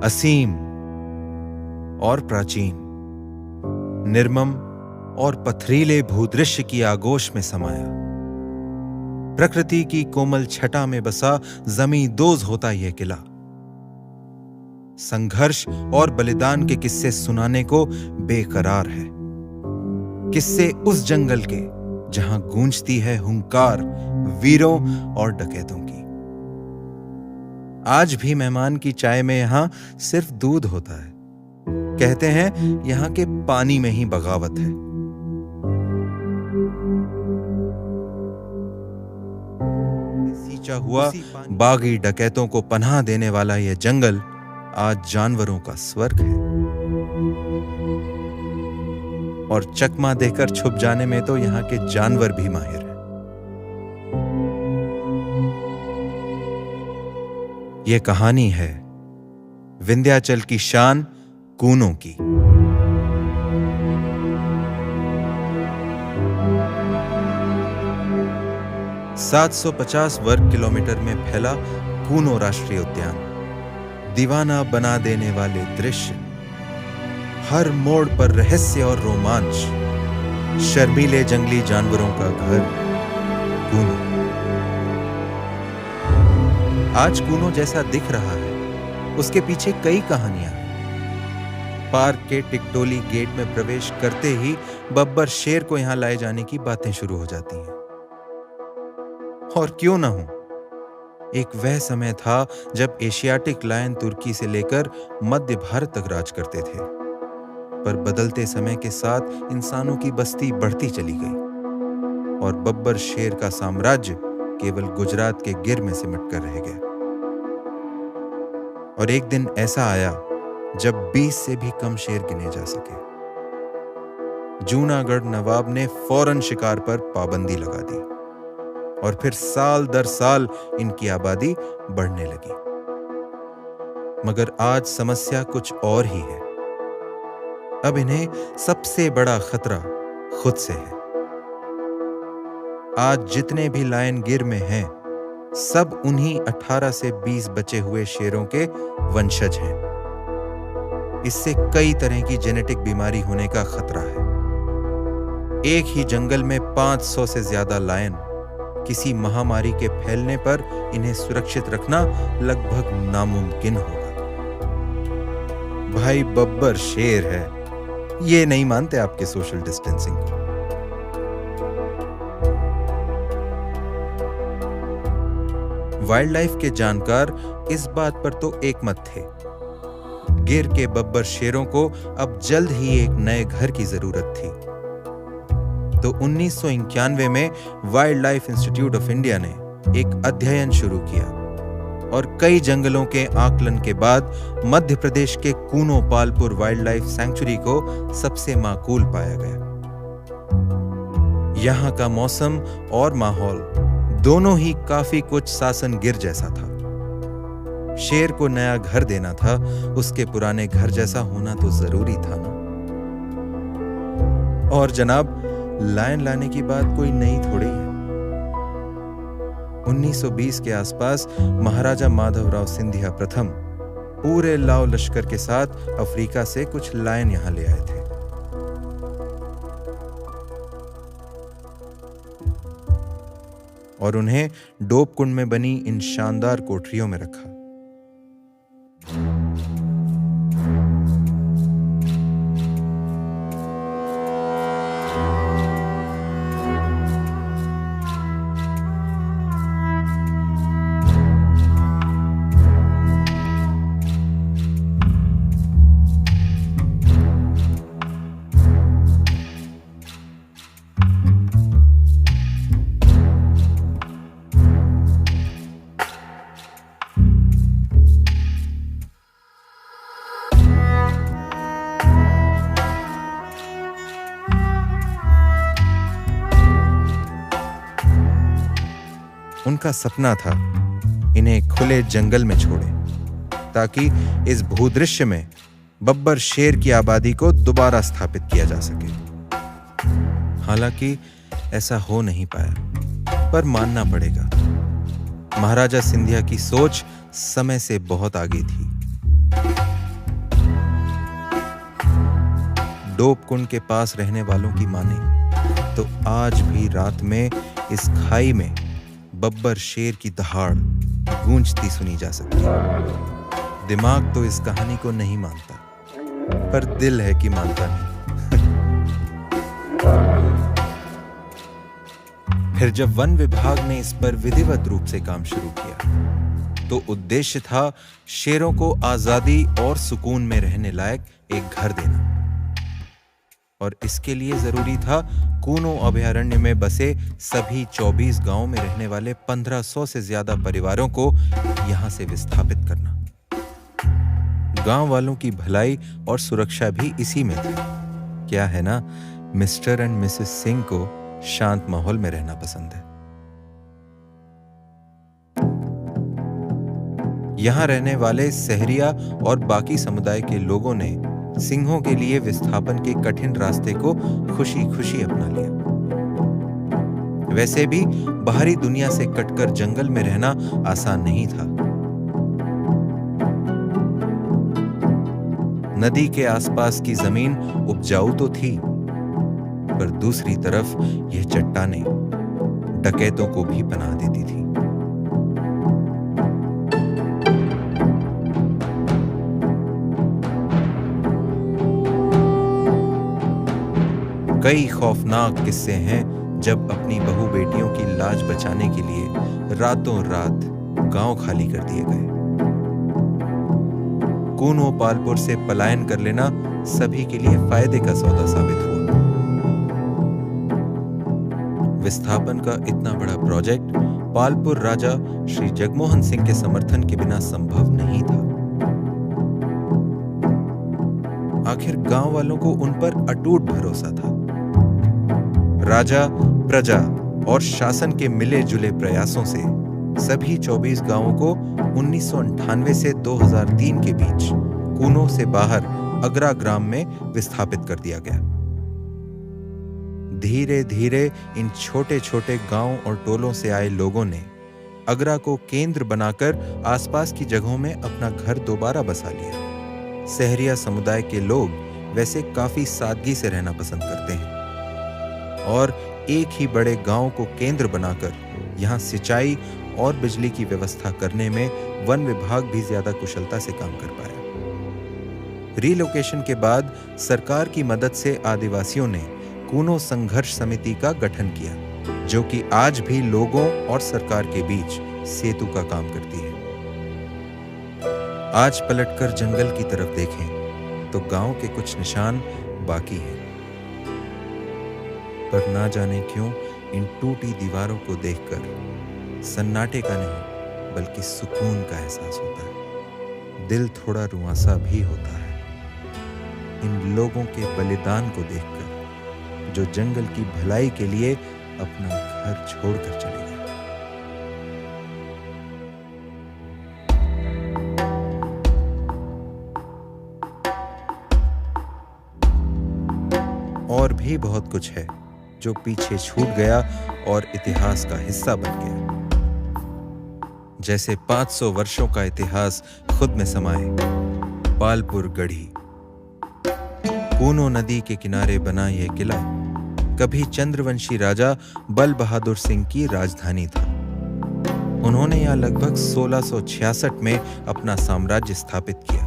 असीम और प्राचीन, निर्मम और पथरीले भूदृश्य की आगोश में समाया। प्रकृति की कोमल छटा में बसा जमींदोज होता यह किला। संघर्ष और बलिदान के किस्से सुनाने को बेकरार है। किस्से उस जंगल के जहां गूंजती है हुंकार वीरों और डकैतों की। आज भी मेहमान की चाय में यहां सिर्फ दूध होता है। कहते हैं यहां के पानी में ही बगावत है। सींचा हुआ बागी डकैतों को पनाह देने वाला यह जंगल आज जानवरों का स्वर्ग है। और चकमा देकर छुप जाने में तो यहां के जानवर भी माहिर हैं। यह कहानी है विंध्याचल की शान कूनों की। ,750 वर्ग किलोमीटर में फैला कूनो राष्ट्रीय उद्यान, दीवाना बना देने वाले दृश्य, हर मोड़ पर रहस्य और रोमांच, शर्मीले जंगली जानवरों का घर कूनो। आज कूनो जैसा दिख रहा है, उसके पीछे कई कहानियां हैं। पार्क के टिकटोली गेट में प्रवेश करते ही बब्बर शेर को यहां लाए जाने की बातें शुरू हो जाती हैं। और क्यों ना हो, एक वह समय था जब एशियाटिक लायन तुर्की से लेकर मध्य भारत तक राज करते थे। पर बदलते समय के साथ इंसानों की बस्ती बढ़ती चली गई और बब्बर शेर का साम्राज्य केवल गुजरात के गिर में सिमट कर रह गया। और एक दिन ऐसा आया जब 20 से भी कम शेर गिने जा सके। जूनागढ़ नवाब ने फौरन शिकार पर पाबंदी लगा दी और फिर साल दर साल इनकी आबादी बढ़ने लगी। मगर आज समस्या कुछ और ही है। अब इन्हें सबसे बड़ा खतरा खुद से है। आज जितने भी लायन गिर में हैं, सब उन्हीं 18 से 20 बचे हुए शेरों के वंशज हैं। इससे कई तरह की जेनेटिक बीमारी होने का खतरा है। एक ही जंगल में 500 से ज्यादा लायन, किसी महामारी के फैलने पर इन्हें सुरक्षित रखना लगभग नामुमकिन होगा। भाई बब्बर शेर है, ये नहीं मानते आपके सोशल डिस्टेंसिंग को। वाइल्ड लाइफ के जानकार इस बात पर तो एकमत थे। गिर के बब्बर शेरों को अब जल्द ही एक नए घर की जरूरत थी। तो 1991 में wild life institute of India ने एक अध्ययन शुरू किया और कई जंगलों के आकलन के बाद मध्य प्रदेश के Kuno Palpur wild life sanctuary को सबसे माकूल पाया गया। यहां का मौसम और माहौल दोनों ही काफी कुछ सासन गिर जैसा था। शेर को नया घर देना था, उसके पुराने घर जैसा होना तो जरूरी था ना। और जनाब, लायन लाने की बात कोई नई थोड़ी है। 1920 के आसपास महाराजा माधवराव सिंधिया प्रथम पूरे लाव लश्कर के साथ अफ्रीका से कुछ लायन यहां ले आए थे। और उन्हें डोप कुंड में बनी इन शानदार कोठरियों में रखा। उनका सपना था इन्हें खुले जंगल में छोड़े ताकि इस भूदृश्य में बब्बर शेर की आबादी को दोबारा स्थापित किया जा सके। हालांकि ऐसा हो नहीं पाया, पर मानना पड़ेगा, महाराजा सिंधिया की सोच समय से बहुत आगे थी। डोप कुंड के पास रहने वालों की माने तो आज भी रात में इस खाई में बब्बर शेर की दहाड़ गूंजती सुनी जा सकती है। दिमाग तो इस कहानी को नहीं मानता, पर दिल है कि मानता नहीं। फिर जब वन विभाग ने इस पर विधिवत रूप से काम शुरू किया तो उद्देश्य था शेरों को आजादी और सुकून में रहने लायक एक घर देना, और इसके लिए जरूरी था कूनो अभयारण्य में बसे सभी 24 गांवों में रहने वाले 1500 से ज्यादा परिवारों को यहां से विस्थापित करना। गांव वालों की भलाई और सुरक्षा भी इसी में थी। क्या है ना, मिस्टर एंड मिसेस सिंह को शांत माहौल में रहना पसंद है। यहां रहने वाले सहरिया और बाकी समुदाय के लोगों ने सिंहों के लिए विस्थापन के कठिन रास्ते को खुशी खुशी अपना लिया। वैसे भी बाहरी दुनिया से कटकर जंगल में रहना आसान नहीं था। नदी के आसपास की जमीन उपजाऊ तो थी, पर दूसरी तरफ यह चट्टानें डकैतों को भी पनाह देती थी। कई खौफनाक किस्से हैं जब अपनी बहू बेटियों की लाज बचाने के लिए रातों रात गांव खाली कर दिए गए। कूनो पालपुर से पलायन कर लेना सभी के लिए फायदे का सौदा साबित हुआ। विस्थापन का इतना बड़ा प्रोजेक्ट पालपुर राजा श्री जगमोहन सिंह के समर्थन के बिना संभव नहीं था। आखिर गांव वालों को उन पर अटूट भरोसा था। राजा, प्रजा और शासन के मिले जुले प्रयासों से सभी 24 गांवों को 1998 से 2003 के बीच कूनो से बाहर अगरा ग्राम में विस्थापित कर दिया गया। धीरे धीरे इन छोटे छोटे गांव और टोलों से आए लोगों ने अगरा को केंद्र बनाकर आसपास की जगहों में अपना घर दोबारा बसा लिया। सहरिया समुदाय के लोग वैसे काफी सादगी से रहना पसंद करते हैं और एक ही बड़े गांव को केंद्र बनाकर यहां सिंचाई और बिजली की व्यवस्था करने में वन विभाग भी ज्यादा कुशलता से काम कर पाया। रिलोकेशन के बाद सरकार की मदद से आदिवासियों ने कूनो संघर्ष समिति का गठन किया, जो कि आज भी लोगों और सरकार के बीच सेतु का काम करती है। आज पलटकर जंगल की तरफ देखें तो गांव के कुछ निशान बाकी हैं, पर ना जाने क्यों इन टूटी दीवारों को देखकर सन्नाटे का नहीं बल्कि सुकून का एहसास होता है। दिल थोड़ा रुआंसा भी होता है इन लोगों के बलिदान को देखकर, जो जंगल की भलाई के लिए अपना घर छोड़कर चले गए। और भी बहुत कुछ है जो पीछे छूट गया और इतिहास का हिस्सा बन गया। जैसे 500 वर्षों का इतिहास खुद में समाये पालपुर गढ़ी। कूनो नदी के किनारे बना यह किला कभी चंद्रवंशी राजा बल बहादुर सिंह की राजधानी था। उन्होंने यहां लगभग 1666 में अपना साम्राज्य स्थापित किया।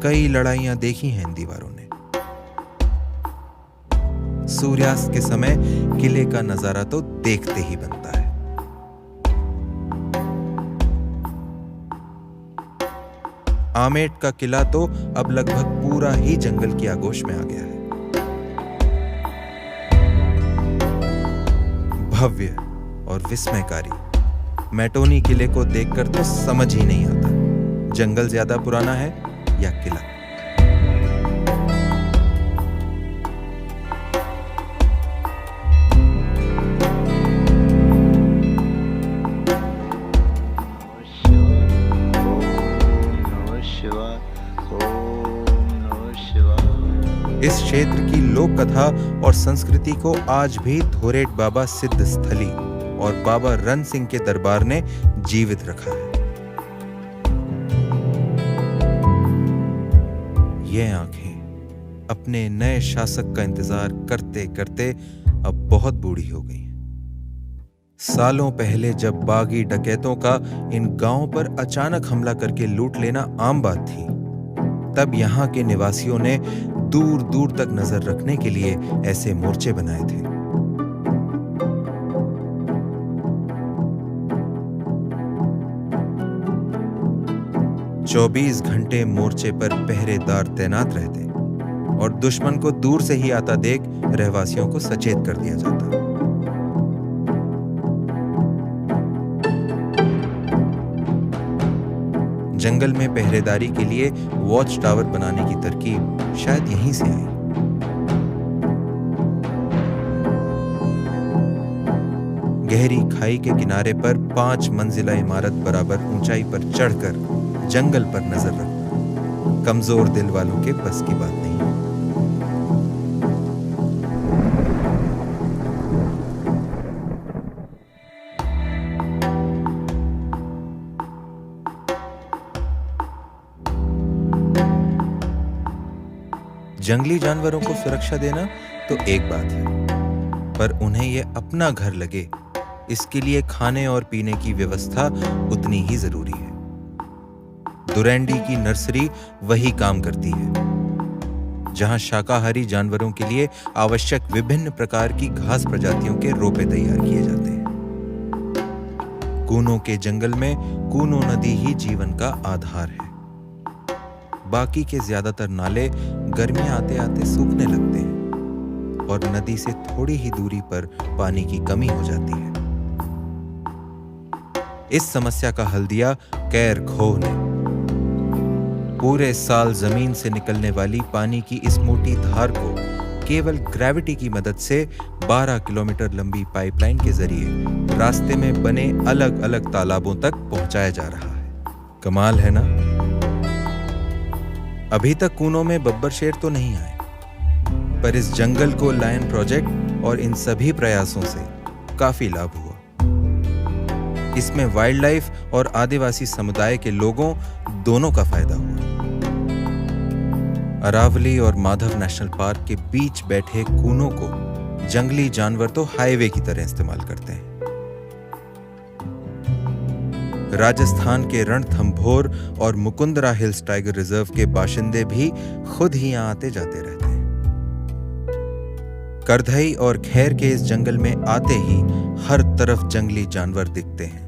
कई लड़ाइयां देखी हैं इन दीवारों ने। सूर्यास्त के समय किले का नजारा तो देखते ही बनता है। आमेट का किला तो अब लगभग पूरा ही जंगल की आगोश में आ गया है। भव्य और विस्मयकारी मैटोनी किले को देखकर तो समझ ही नहीं आता जंगल ज्यादा पुराना है या किला। इस क्षेत्र की लोक कथा और संस्कृति को आज भी धोरेट बाबा सिद्ध स्थली और बाबा रन सिंह के दरबार ने जीवित रखा है। ये आंखें अपने नए शासक का इंतजार करते करते अब बहुत बूढ़ी हो गई हैं। सालों पहले जब बागी डकैतों का इन गांवों पर अचानक हमला करके लूट लेना आम बात थी, तब यहाँ के निवासियों ने दूर दूर तक नजर रखने के लिए ऐसे मोर्चे बनाए थे। चौबीस घंटे मोर्चे पर पहरेदार तैनात रहते और दुश्मन को दूर से ही आता देख रहवासियों को सचेत कर दिया जाता। जंगल में पहरेदारी के लिए वॉच टावर बनाने की तरकीब शायद यहीं से आई। गहरी खाई के किनारे पर 5 मंजिला इमारत बराबर ऊंचाई पर चढ़कर जंगल पर नजर रखना कमजोर दिल वालों के बस की बात नहीं। जंगली जानवरों को सुरक्षा देना तो एक बात है, पर उन्हें यह अपना घर लगे, इसके लिए खाने और पीने की व्यवस्था उतनी ही जरूरी है। दुरैंडी की नर्सरी वही काम करती है, जहां शाकाहारी जानवरों के लिए आवश्यक विभिन्न प्रकार की घास प्रजातियों के रोपे तैयार किए जाते हैं। कूनों के जंगल में कूनो नदी ही जीवन का आधार है। बाकी के ज्यादातर नाले गर्मियां आते आते सूखने लगते हैं और नदी से थोड़ी ही दूरी पर पानी की कमी हो जाती है। इस समस्या का हल दिया कैर खोह ने। पूरे साल जमीन से निकलने वाली पानी की इस मोटी धार को केवल ग्रेविटी की मदद से 12 किलोमीटर लंबी पाइपलाइन के जरिए रास्ते में बने अलग अलग तालाबों तक पहुंचाया जा रहा है। कमाल है ना? अभी तक कूनों में बब्बर शेर तो नहीं आए, पर इस जंगल को लायन प्रोजेक्ट और इन सभी प्रयासों से काफी लाभ हुआ। इसमें वाइल्ड लाइफ और आदिवासी समुदाय के लोगों दोनों का फायदा हुआ। अरावली और माधव नेशनल पार्क के बीच बैठे कूनों को जंगली जानवर तो हाईवे की तरह इस्तेमाल करते हैं। राजस्थान के रणथंभौर और मुकुंदरा हिल्स टाइगर रिजर्व के बाशिंदे भी खुद ही यहां आते जाते रहते हैं। करधई और खैर के इस जंगल में आते ही हर तरफ जंगली जानवर दिखते हैं।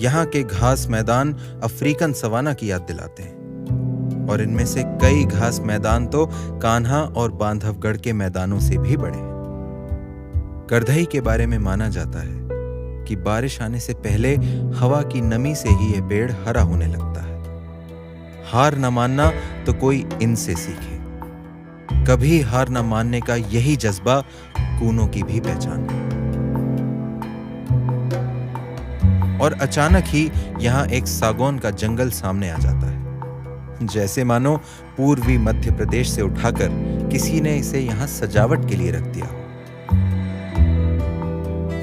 यहाँ के घास मैदान अफ्रीकन सवाना की याद दिलाते हैं और इनमें से कई घास मैदान तो कान्हा और बांधवगढ़ के मैदानों से भी बड़े हैं। करधई के बारे में माना जाता है कि बारिश आने से पहले हवा की नमी से ही यह पेड़ हरा होने लगता है। हार न मानना तो कोई इनसे सीखे। कभी हार न मानने का यही जज्बा कूनों की भी पहचान है। और अचानक ही यहां एक सागौन का जंगल सामने आ जाता है, जैसे मानो पूर्वी मध्य प्रदेश से उठाकर किसी ने इसे यहां सजावट के लिए रख दिया हो।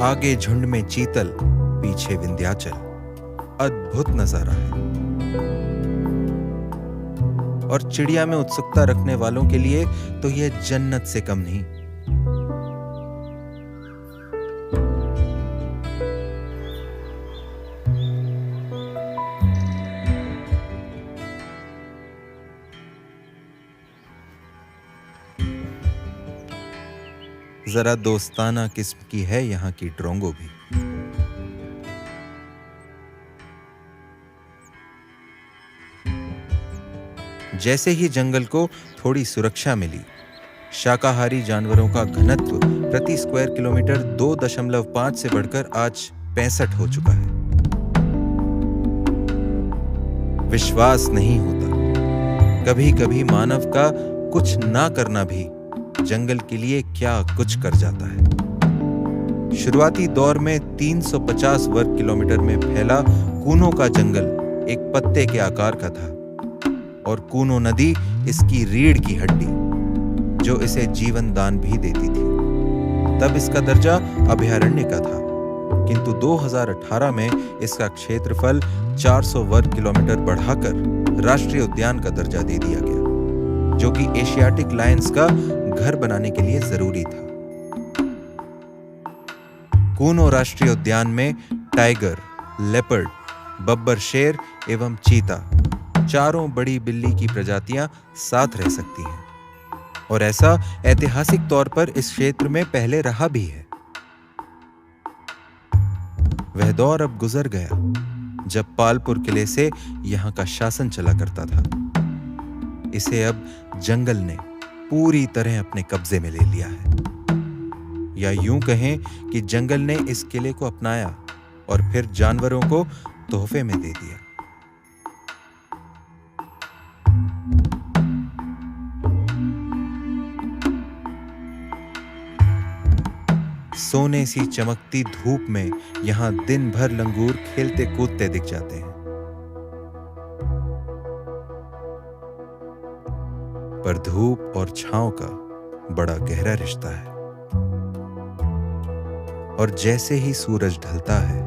आगे झुंड में चीतल, पीछे विंध्याचल। अद्भुत नजारा है और चिड़िया में उत्सुकता रखने वालों के लिए तो यह जन्नत से कम नहीं। जरा दोस्ताना किस्म की है यहाँ की ड्रोंगो भी। जैसे ही जंगल को थोड़ी सुरक्षा मिली, शाकाहारी जानवरों का घनत्व प्रति स्क्वायर किलोमीटर 2.5 से बढ़कर आज 65 हो चुका है। विश्वास नहीं होता कभी कभी मानव का कुछ ना करना भी जंगल के लिए क्या कुछ कर जाता है। शुरुआती दौर में 350 वर्ग किलोमीटर में फैला कूनों का जंगल एक पत्ते के आकार का था और कूनो नदी इसकी रीढ़ की हड्डी, जो इसे जीवन दान भी देती थी। तब इसका दर्जा अभयारण्य का था, किंतु 2018 में इसका क्षेत्रफल 400 वर्ग किलोमीटर बढ़ाकर राष्ट्रीय उद्यान का दर्जा दे दिया गया। जो कि एशियाटिक लायंस का घर बनाने के लिए जरूरी था। कूनो राष्ट्रीय उद्यान में टाइगर, लेपर्ड, बब्बर शेर एवं चीता, चारों बड़ी बिल्ली की प्रजातियां साथ रह सकती हैं, और ऐसा ऐतिहासिक तौर पर इस क्षेत्र में पहले रहा भी है। वह दौर अब गुजर गया जब पालपुर किले से यहां का शासन चला करता था। इसे अब जंगल ने पूरी तरह अपने कब्जे में ले लिया है, या यूं कहें कि जंगल ने इस किले को अपनाया और फिर जानवरों को तोहफे में दे दिया। सोने सी चमकती धूप में यहां दिन भर लंगूर खेलते कूदते दिख जाते हैं, पर धूप और छांव का बड़ा गहरा रिश्ता है, और जैसे ही सूरज ढलता है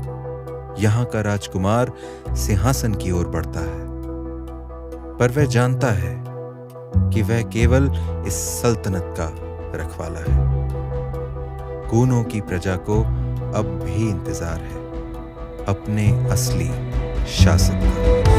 यहां का राजकुमार सिंहासन की ओर बढ़ता है, पर वह जानता है कि वह केवल इस सल्तनत का रखवाला है। कूनो की प्रजा को अब भी इंतजार है अपने असली शासक का।